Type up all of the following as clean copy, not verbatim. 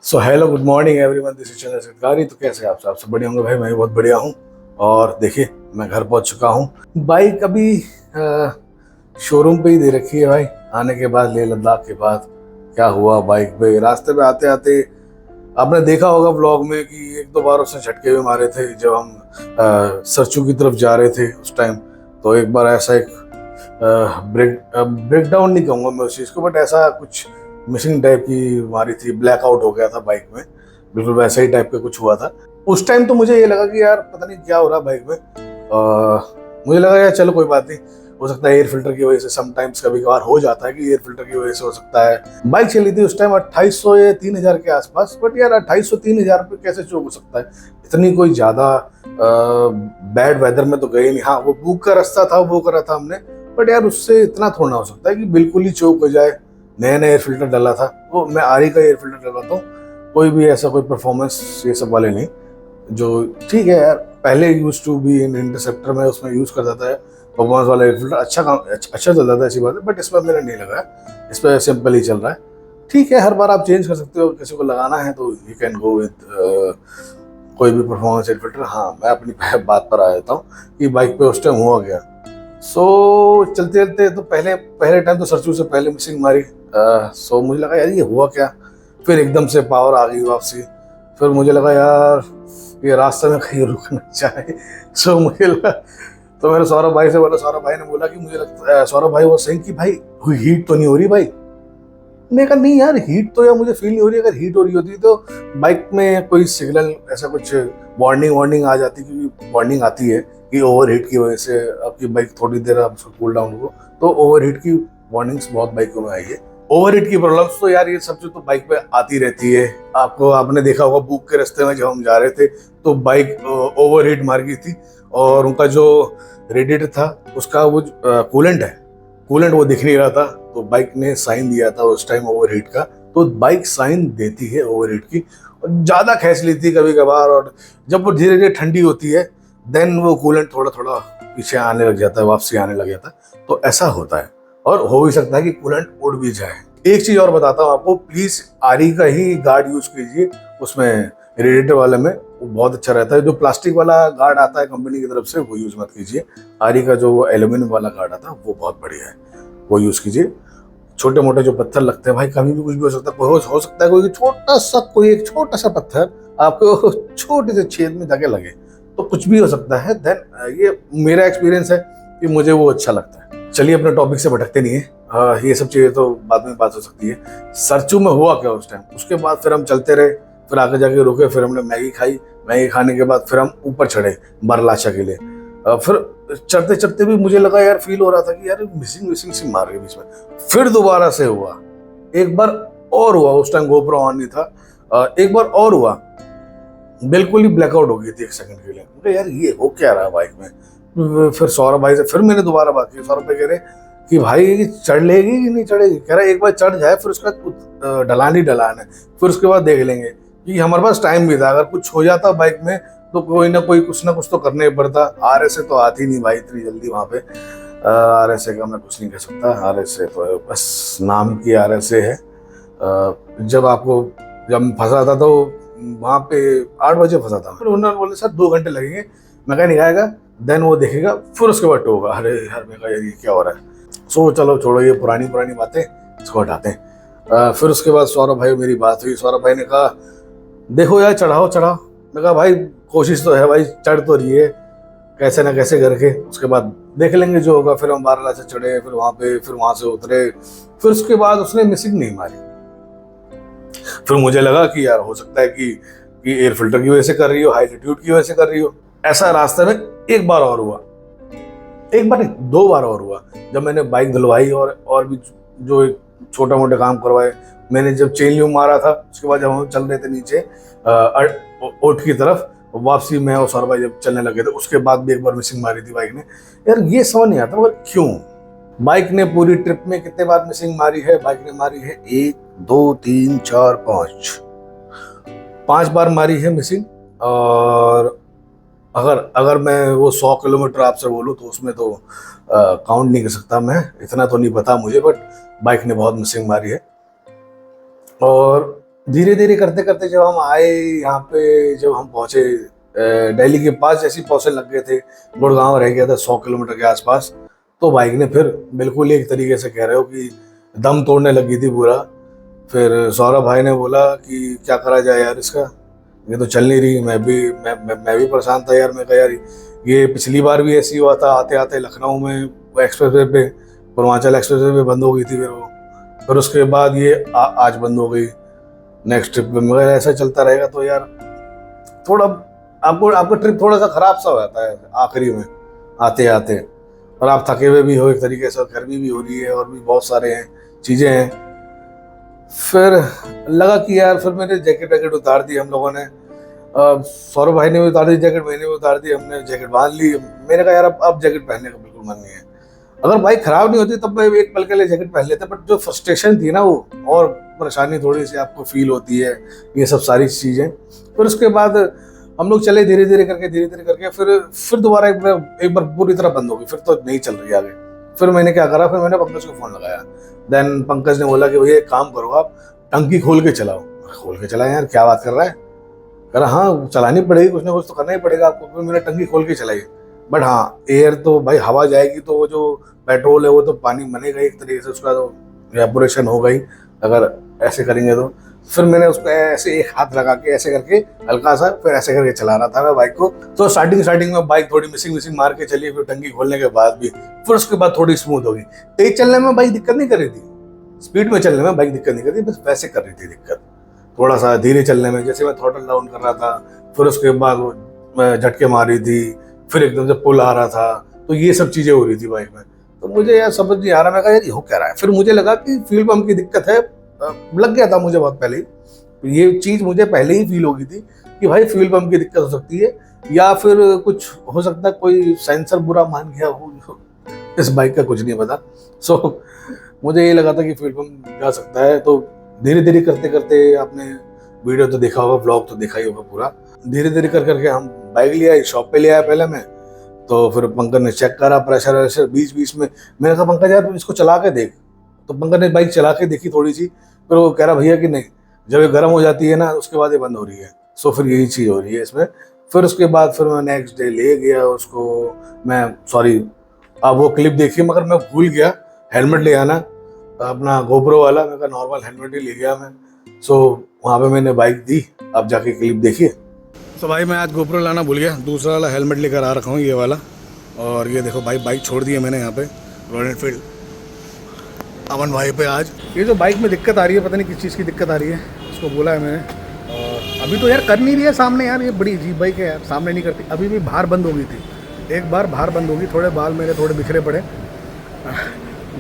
So hello good morning everyone, this is Chandra Satkari. तो कैसे आप सब बढ़िया होंगे भाई? मैं भी बहुत बढ़िया हूँ। और देखिए, मैं घर पहुँच चुका हूँ। बाइक अभी शोरूम पे ही दे रखी है भाई। आने के बाद लेह लद्दाख के बाद क्या हुआ, बाइक पे रास्ते पे आते आते आपने देखा होगा व्लॉग में कि एक दो बार उसने झटके भी मारे थे जब हम सरचू की तरफ जा रहे थे उस टाइम। तो एक बार ऐसा एक ब्रेक डाउन नहीं कहूँगा मैं उस चीज़ को, बट ऐसा कुछ मिसिंग टाइप की मारी थी, ब्लैकआउट हो गया था बाइक में। बिल्कुल वैसा ही टाइप का कुछ हुआ था उस टाइम। तो मुझे ये लगा कि यार पता नहीं क्या हो रहा बाइक में। मुझे लगा यार चलो कोई बात नहीं, हो सकता है एयर फिल्टर की वजह से, समटाइम्स कभी कभार हो जाता है कि एयर फिल्टर की वजह से हो सकता है। बाइक चली थी उस टाइम 2800 या 3000 के आसपास, बट यार 2800-3000 पे कैसे चोक हो सकता है? इतनी कोई ज़्यादा बैड वेदर में तो गए नहीं। हाँ, वो बुक का रास्ता था, वो करा था हमने, बट यार उससे इतना थोड़ा हो सकता है कि बिल्कुल ही चोक हो जाए। नया नया एयर फिल्टर डाला था, वो मैं आरी का एयर फिल्टर डलवाता हूँ। कोई भी ऐसा कोई परफॉर्मेंस ये सब वाले नहीं, जो ठीक है यार। पहले used to be in interceptor में उसमें यूज करता था परफॉर्मेंस वाला एयर फिल्टर, अच्छा काम अच्छा चलता था, ऐसी बात है। बट इसमें मेरा नहीं लगा, इस पर सिंपल ही चल रहा है। ठीक है, हर बार आप चेंज कर सकते हो, किसी को लगाना है तो यू कैन गो विद कोई भी परफॉर्मेंस एयर फिल्टर। हाँ, मैं अपनी बात पर आ जाता हूँ कि बाइक पे उस टाइम हुआ गया। चलते चलते तो पहले पहले टाइम तो सरसों से पहले मिसिंग मारी। मुझे लगा यार ये हुआ क्या। फिर एकदम से पावर आ गई वापसी। फिर मुझे लगा यार ये रास्ते में कहीं रुकना चाहिए। मुझे लगा, तो मेरे सौरभ भाई से बोला, सौरभ भाई ने बोला कि मुझे लगता है, सौरभ भाई वो सही कि भाई हीट तो नहीं हो रही भाई। मैं कहा नहीं यार, हीट तो यार मुझे फील नहीं हो रही। अगर हीट हो रही होती तो बाइक में कोई सिग्नल ऐसा कुछ वार्निंग आ जाती, क्योंकि वार्निंग आती है कि ओवर हीट की वजह से आपकी बाइक थोड़ी देर आप उसको कूल डाउन हो। तो ओवर हीट की वार्निंग्स बहुत बाइकों में आई है। ओवर हीट की प्रॉब्लम्स तो यार ये सब चीज तो बाइक पे आती रहती है। आपने देखा होगा बुक के रास्ते में जब हम जा रहे थे तो बाइक ओवर हीट मार गई थी, और उनका जो रेडिएटर था उसका वो कूलेंट वो दिख नहीं रहा था। तो बाइक ने साइन दिया था उस टाइम ओवर हीट का। तो बाइक साइन देती है ओवर हीट की, और ज़्यादा खींच लेती है कभी कभार। और जब वो धीरे धीरे ठंडी होती है देन वो कूलेंट थोड़ा थोड़ा पीछे आने लग जाता है, वापसी आने लग जाता है। तो ऐसा होता है, और हो भी सकता है कि कूलेंट उड़ भी जाए। एक चीज़ और बताता हूँ आपको, प्लीज़ आरी का ही गार्ड यूज़ कीजिए उसमें, रेडिएटर वाले में वो बहुत अच्छा रहता है। जो प्लास्टिक वाला गार्ड आता है कंपनी की तरफ से वो यूज़ मत कीजिए। आरी का जो एल्यूमिनियम वाला गार्ड आता है वो बहुत बढ़िया है, वो यूज़ कीजिए। छोटे मोटे जो पत्थर लगते हैं भाई, कभी भी कुछ भी हो सकता है। हो सकता है कोई एक छोटा सा पत्थर आपको छोटे से छेद में जाके लगे, तो कुछ भी हो सकता है। देन ये मेरा एक्सपीरियंस है कि मुझे वो अच्छा लगता है। चलिए, अपने टॉपिक से भटकते नहीं है। ये सब चीज़ें तो बाद में बात हो सकती है। सरचू में हुआ क्या उस टाइम, उसके बाद फिर हम चलते रहे, फिर आगे जाके रुके, फिर हमने मैगी खाई। मैगी खाने के बाद फिर हम ऊपर चढ़े बारलाचा के लिए। फिर चढ़ते चढ़ते भी मुझे लगा यार, फील हो रहा था कि यार मिसिंग सी मार रही बीच में। फिर दोबारा से हुआ, एक बार और हुआ। उस टाइम गोप्रो ऑन नहीं था। एक बार और हुआ, बिल्कुल ही ब्लैकआउट हो गई थी एक सेकंड के लिए। मुझे यार ये हो क्या रहा बाइक में। फिर सौरभ भाई से फिर मैंने दोबारा बात की। सौरभ भाई कह रहे कि भाई चढ़ लेगी कि नहीं चढ़ेगी। कह रहा एक बार चढ़ जाए, फिर उसका ढलान ही ढलान है, फिर उसके बाद देख लेंगे। कि हमारे पास टाइम भी था, अगर कुछ हो जाता बाइक में तो कोई ना कुछ तो करना ही पड़ता। RSA तो आती नहीं भाई इतनी जल्दी वहाँ पे। RSA का मैं कुछ नहीं कह सकता। RSA तो बस नाम की RSA है। जब फंसा था तो वहाँ पे 8 बजे फंसा था। फिर उन्होंने बोले सर 2 घंटे लगेंगे, मैकेनिक आएगा, देन वो देखेगा, फिर उसके बाद होगा। अरे यार, मैं कहा यार ये क्या हो रहा है। चलो छोड़ो ये पुरानी बातें, इसको हटाते हैं। फिर उसके बाद सौरभ भाई मेरी बात हुई। सौरभ भाई ने कहा देखो यार चढ़ाओ। मैं कहा भाई कोशिश तो है भाई, चढ़ तो रही है कैसे ना कैसे करके, उसके बाद देख लेंगे जो होगा। फिर हम बारलाचा चढ़े, फिर वहां से उतरे। फिर उसके बाद उसने मिसिंग नहीं मारी। फिर मुझे लगा कि यार हो सकता है कि एयर फिल्टर की वजह से कर रही हो, हाई एल्टीट्यूड की वजह से कर रही हो। ऐसा रास्ते में एक बार और हुआ, एक बार नहीं 2 बार और हुआ। जब मैंने बाइक धुलवाई और भी जो छोटा मोटे काम करवाए। मैंने जब चेन ल्यूब मारा था, उसके बाद जब हम चल रहे थे नीचे ओट की तरफ, वापसी में और सौरभ भाई जब चलने लगे थे, उसके बाद भी एक बार मिसिंग मारी थी बाइक ने। यार ये समझ नहीं आता मगर क्यों बाइक ने पूरी ट्रिप में कितने बार मिसिंग मारी है। बाइक ने मारी है 1 2 3 4 5 बार मारी है मिसिंग। और अगर मैं वो 100 किलोमीटर आपसे बोलूँ तो उसमें तो काउंट नहीं कर सकता मैं, इतना तो नहीं पता मुझे, बट बाइक ने बहुत मिसिंग मारी है। और धीरे धीरे करते करते जब हम आए यहाँ पे, जब हम पहुंचे दिल्ली के पास, जैसे पहुंचने लग गए थे, गुड़गांव रह गया था 100 किलोमीटर के आसपास, तो बाइक ने फिर बिल्कुल एक तरीके से कह रहे हो कि दम तोड़ने लगी थी पूरा। फिर सौरभ भाई ने बोला कि क्या करा जाए यार इसका, ये तो चल नहीं रही। मैं भी परेशान था यार। मैं कहा यार ये पिछली बार भी ऐसी हुआ था, आते आते लखनऊ में एक्सप्रेसवे पे, पूर्वांचल एक्सप्रेसवे पे बंद हो गई थी फिर उसके बाद ये आज बंद हो गई नेक्स्ट ट्रिप पे। मगर ऐसा चलता रहेगा तो यार थोड़ा आपका ट्रिप थोड़ा सा खराब सा हो जाता है आखिरी में आते आते, और आप थके हुए भी हो एक तरीके से, गर्मी भी हो रही है और भी बहुत सारे हैं चीज़ें हैं। फिर लगा कि यार, फिर मैंने जैकेट वैकेट उतार दी हम लोगों ने, सौरभ भाई ने भी उतार दी जैकेट, मैंने भी उतार दी, हमने जैकेट बांध ली। मैंने कहा यार अब जैकेट पहनने का बिल्कुल मन नहीं है। अगर बाइक खराब नहीं होती तब मैं एक पल के लिए जैकेट पहन लेता, बट जो फ्रस्ट्रेशन थी ना वो, और परेशानी थोड़ी सी आपको फील होती है, ये सब सारी चीज़ें। फिर उसके बाद हम लोग चले धीरे धीरे करके फिर दोबारा एक बार पूरी तरह बंद हो गई, फिर तो नहीं चल रही आगे। फिर मैंने क्या करा, फिर मैंने पंकज को फ़ोन लगाया। देन पंकज ने बोला कि भैया एक काम करो, आप टंकी खोल के चलाओ। खोल के चलाए यार, क्या बात कर रहा है? कह रहा हाँ चलानी पड़ेगी, कुछ ना कुछ तो करना ही पड़ेगा आपको। फिर मैंने टंकी खोल के चलाई, बट हाँ एयर तो भाई, हवा जाएगी तो वो जो पेट्रोल है वो तो पानी बनेगा एक तरीके से, उसका तो एवापोरेशन होगा ही अगर ऐसे करेंगे तो। फिर मैंने उसको ऐसे एक हाथ लगा के ऐसे करके हल्का सा, फिर ऐसे करके चला रहा था मैं बाइक को। तो स्टार्टिंग में बाइक थोड़ी मिसिंग मार के चली, फिर टंकी खोलने के बाद भी। फिर उसके बाद थोड़ी स्मूथ होगी। तेज चलने में बाइक दिक्कत नहीं कर रही थी, स्पीड में चलने में बाइक दिक्कत नहीं कर रही, बस वैसे कर रही थी दिक्कत थोड़ा सा धीरे चलने में। जैसे मैं थ्रॉटल डाउन कर रहा था, फिर उसके बाद वो झटके मार रही थी, फिर एकदम से पुल आ रहा था, तो ये सब चीज़ें हो रही थी बाइक में। तो मुझे यार समझ नहीं आ रहा, मैं कहा यार ये हो क्या रहा है। फिर मुझे लगा कि फ्यूल पंप की दिक्कत है, लग गया था मुझे बहुत पहले ही, ये चीज़ मुझे पहले ही फील हो गई थी कि भाई फ्यूल पंप की दिक्कत हो सकती है, या फिर कुछ हो सकता है, कोई सेंसर बुरा मान गया हो, इस बाइक का कुछ नहीं पता। सो मुझे ये लगा था कि फ्यूल पंप जा सकता है। तो धीरे धीरे करते करते, आपने वीडियो तो देखा होगा, ब्लॉग तो देखा ही होगा पूरा, धीरे धीरे करके हम बाइक ले आए, शॉप पे ले आया पहले मैं। तो फिर पंकज ने चेक करा प्रेशर वैशर बीच बीच में। मैंने कहा पंकज यार तुम इसको चला के देख। तो पंकज ने बाइक चला के देखी थोड़ी सी, फिर वो कह रहा भैया कि नहीं, जब ये गर्म हो जाती है ना उसके बाद ये बंद हो रही है। सो फिर यही चीज़ हो रही है इसमें। फिर उसके बाद फिर मैं नेक्स्ट डे ले गया उसको, मैं सॉरी अब वो क्लिप देखी, मगर मैं भूल गया हेलमेट ले आना अपना गोप्रो वाला। मैं नॉर्मल हेलमेट ही ले गया मैं। सो वहाँ पे मैंने बाइक दी, अब जाके क्लिप देखिए। तो भाई मैं आज गोप्रो लाना भूल गया, दूसरा वाला हेलमेट लेकर आ रखा हूँ, ये वाला। और ये देखो भाई बाइक छोड़ दी है मैंने यहाँ पे रॉयल एनफील्ड अमन भाई पे। आज ये जो बाइक में दिक्कत आ रही है, पता नहीं किस चीज़ की दिक्कत आ रही है, उसको बोला है मैंने। और अभी तो यार कर नहीं रही है सामने, यार ये बड़ी अजीब बाइक है यार, सामने नहीं करती। अभी भी बाहर बंद हो गई थी, एक बार बाहर बंद होगी, थोड़े बाल मेरे थोड़े बिखरे पड़े,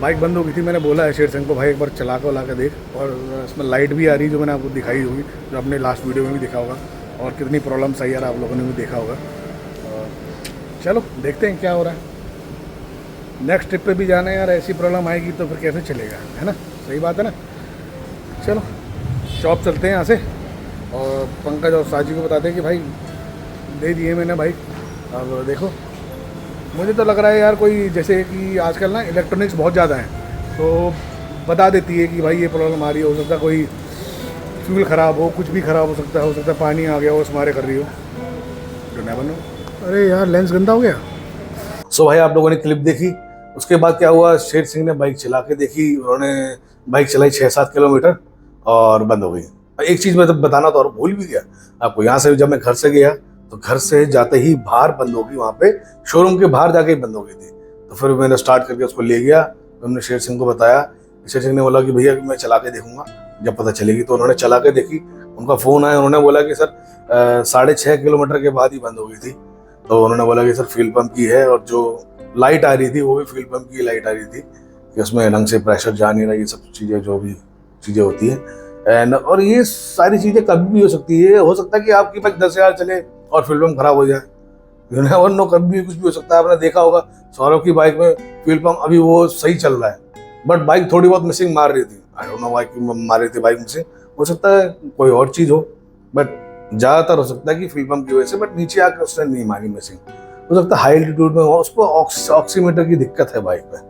बाइक बंद हो गई थी। मैंने बोला है शेर सिंह को भाई एक बार चला के देख। और इसमें लाइट भी आ रही है जो मैंने आपको दिखाई होगी, जो आपने लास्ट वीडियो में भी देखा होगा, और कितनी प्रॉब्लम्स आई यार आप लोगों ने भी देखा होगा। चलो देखते हैं क्या हो रहा है। नेक्स्ट ट्रिप पे भी जाना है यार, ऐसी प्रॉब्लम आएगी तो फिर कैसे चलेगा, है ना? सही बात है ना? चलो शॉप चलते हैं यहाँ से, और पंकज और साजी को बताते हैं कि भाई दे दिए मैंने बाइक। अब देखो मुझे तो लग रहा है यार, कोई जैसे कि आजकल ना इलेक्ट्रॉनिक्स बहुत ज़्यादा है, तो बता देती है कि भाई ये प्रॉब्लम आ रही है। हो सकता है कोई फ्यूल ख़राब हो, कुछ भी ख़राब हो सकता है पानी आ गया हो, स्मारे कर रही हो, जो ना बनो। अरे यार लेंस गंदा हो गया। सो भाई आप लोगों ने क्लिप देखी, उसके बाद क्या हुआ, शेर सिंह ने बाइक चला के देखी। उन्होंने बाइक चलाई 6-7 किलोमीटर और बंद हो गई। एक चीज़ मैं तो बताना तो और भूल भी गया आपको, यहाँ से जब मैं घर से गया तो घर से जाते ही बाहर बंद हो गई, वहाँ पे शोरूम के बाहर जाके ही बंद हो गई थी। तो फिर मैंने स्टार्ट करके उसको ले गया, तो हमने शेर सिंह को बताया। शेर सिंह ने बोला कि भैया मैं चला के देखूंगा जब पता चलेगी। तो उन्होंने चला के देखी, उनका फ़ोन आया, उन्होंने बोला कि सर 6.5 किलोमीटर के बाद ही बंद हो गई थी। तो उन्होंने बोला कि सर फ्यूल पंप की है, और जो लाइट आ रही थी वो भी फ्यूल पंप की लाइट आ रही थी, कि उसमें ढंग से प्रेशर जा नहीं रहा, ये सब चीज़ें जो भी चीज़ें होती है। एंड और ये सारी चीज़ें कभी भी हो सकती है। हो सकता है कि आपकी बाइक 10,000 चले और फ्यूल पंप खराब हो जाए, यू नेवर नो, कभी भी कुछ भी हो सकता है। आपने देखा होगा सौरभ की बाइक में फ्यूल पंप अभी वो सही चल रहा है, बट बाइक थोड़ी बहुत मिसिंग मार रही थी। आई डोंट नो व्हाई मार रही थी बाइक मिसिंग, हो सकता है कोई और चीज़ हो, बट ज़्यादातर हो सकता है कि फ्यूल पंप की वजह से। बट नीचे आकर उसने नहीं मारी मिसिंग, हो सकता है हाई एल्टीट्यूड में हो, उसको ऑक्सीमीटर की दिक्कत है बाइक में,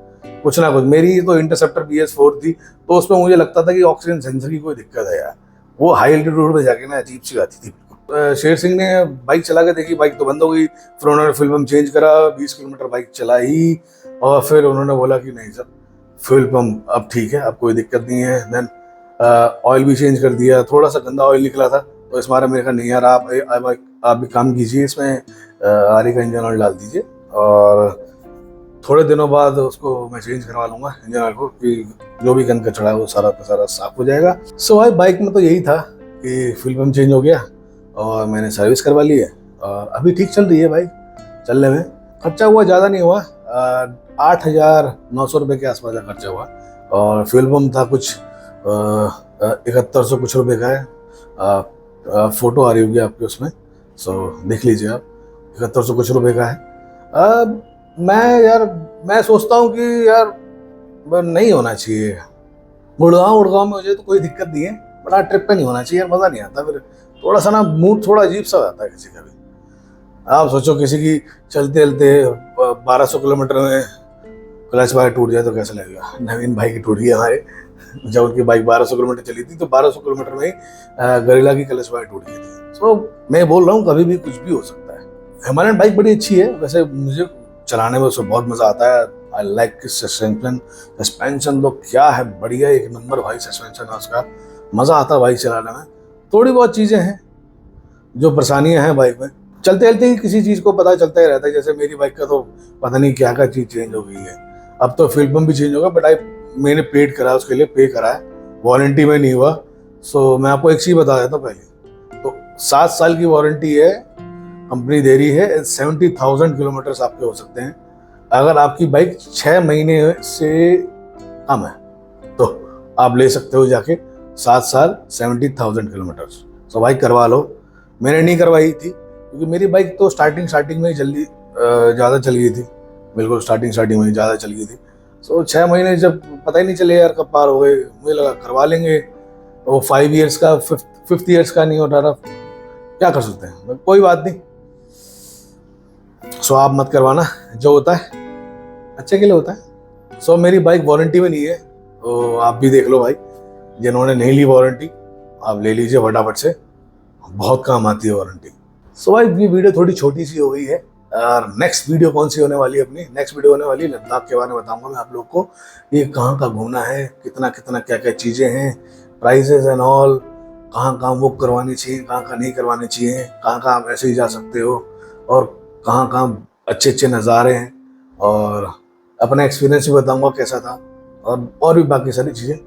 कुछ ना कुछ। मेरी तो इंटरसेप्टर BS4 थी, तो उसमें मुझे लगता था कि ऑक्सीजन सेंसर की कोई दिक्कत है यार, वो हाई एल्टीट्यूड पे जाके ना अजीब सी आती थी। शेर सिंह ने बाइक चला के देखी, बाइक तो बंद हो गई। फिर उन्होंने फ्यूल पम्प चेंज करा, 20 किलोमीटर बाइक चलाई और फिर उन्होंने बोला कि नहीं सर फ्यूल पम्प अब ठीक है, अब कोई दिक्कत नहीं है। देन ऑयल भी चेंज कर दिया, थोड़ा सा गंदा ऑयल निकला था तो इस बारे मैंने कहा नहीं यार आप भी काम कीजिए, इसमें आरी का इंजन ऑयल डाल दीजिए और थोड़े दिनों बाद उसको मैं चेंज करवा लूँगा इंजन ऑयल को, कि जो भी गंद कचड़ा है वो सारा का सारा साफ हो जाएगा। सो भाई बाइक में तो यही था कि फ्यूल पम्प चेंज हो गया और मैंने सर्विस करवा ली है और अभी ठीक चल रही है भाई। चलने में खर्चा हुआ ज़्यादा नहीं हुआ, 8,900 रुपये के आसपास का खर्चा हुआ और फ्यूल पम्प था कुछ 7100 कुछ रुपये का है। फ़ोटो आ रही होगी आपके उसमें, सो देख लीजिए आप, 7100 कुछ रुपये का है। मैं सोचता हूँ कि यार नहीं होना चाहिए, गुड़गांव में मुझे तो कोई दिक्कत नहीं है, बड़ा ट्रिप पे नहीं होना चाहिए यार, मज़ा नहीं आता। फिर थोड़ा सा ना मूड थोड़ा अजीब सा आता है किसी का भी। आप सोचो किसी की चलते चलते 1200 किलोमीटर में क्लच बाइक टूट जाए तो कैसा लगेगा। नवीन भाई की टूट गई हमारे, जब उनकी बाइक 1200 किलोमीटर चली थी तो 1200 किलोमीटर में ही गरिल्ला की क्लच बाइक टूट गई थी। तो मैं बोल रहा हूँ कभी भी कुछ भी हो सकता है। हिमालयन बाइक बड़ी अच्छी है वैसे, मुझे चलाने में उसमें बहुत मज़ा आता है। आई लाइक सस्पेंशन तो क्या है, बढ़िया एक नंबर भाई सस्पेंशन है उसका, मज़ा आता है बाइक चलाने में। थोड़ी बहुत चीज़ें हैं जो परेशानियां हैं बाइक में, चलते चलते ही किसी चीज़ को पता चलता ही रहता है। जैसे मेरी बाइक का तो पता नहीं क्या क्या चीज़ चेंज हो गई है, अब तो फ्यूल पम्प भी चेंज होगा, बट मैंने पेड करा, उसके लिए पे करा है, वारंटी में नहीं हुआ। सो मैं आपको एक चीज़ बता देता हूँ पहले, तो 7 साल की वारंटी है, कंपनी दे रही है, 70,000 किलोमीटर्स आपके हो सकते हैं। अगर आपकी बाइक 6 महीने से कम है तो आप ले सकते हो जाके 7 साल 70,000 किलोमीटर्स। सो बाइक करवा लो। मैंने नहीं करवाई थी क्योंकि मेरी बाइक तो स्टार्टिंग में ही जल्दी ज़्यादा चल गई थी, बिल्कुल स्टार्टिंग में ही ज़्यादा चल गई थी। सो 6 महीने जब पता ही नहीं चले यार कब पार हो गए, मुझे लगा करवा लेंगे। वो 5 ईयर्स का 5th ईयर्स का नहीं हो रहा, क्या कर सकते हैं, कोई बात नहीं। सो आप मत करवाना, जो होता है अच्छे के लिए होता है। सो मेरी बाइक वारंटी में नहीं है, तो आप भी देख लो भाई, जिन्होंने नहीं ली वारंटी आप ले लीजिए फटाफट से, बहुत काम आती है वारंटी। सो भाई ये वीडियो थोड़ी छोटी सी हो गई है और नेक्स्ट वीडियो कौन सी होने वाली है, अपनी नेक्स्ट वीडियो होने वाली है लद्दाख के बारे में बताऊंगा मैं आप लोग को, ये कहाँ का घूमना है, कितना क्या क्या चीज़ें हैं, प्राइजेज एंड ऑल, कहाँ बुक करवानी चाहिए, कहाँ नहीं करवानी चाहिए, कहाँ आप ऐसे ही जा सकते हो, और कहाँ अच्छे नज़ारे हैं, और अपना एक्सपीरियंस भी बताऊंगा कैसा था, और भी बाकी सारी चीज़ें।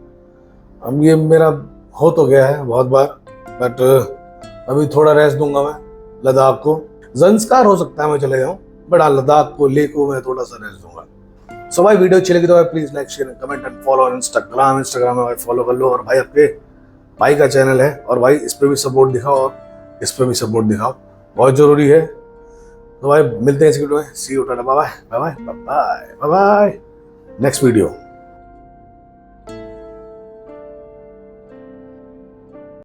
अब ये मेरा हो तो गया है बहुत बार, बट अभी थोड़ा रेस्ट दूंगा मैं लद्दाख को। ज़ंस्कार हो सकता है मैं चले जाऊँ, बट लद्दाख को लेको मैं थोड़ा सा रेस्ट दूंगा। सो भाई वीडियो अच्छी लगी तो भाई please like share comment and follow on Instagram में भाई फॉलो कर लो, और भाई आपके भाई का चैनल है और भाई इस पर भी सपोर्ट दिखाओ और इस पर भी सपोर्ट दिखाओ, बहुत ज़रूरी है। तो भाई मिलते हैं इस वीडियो में, see you, tata, bye bye bye bye bye, next video.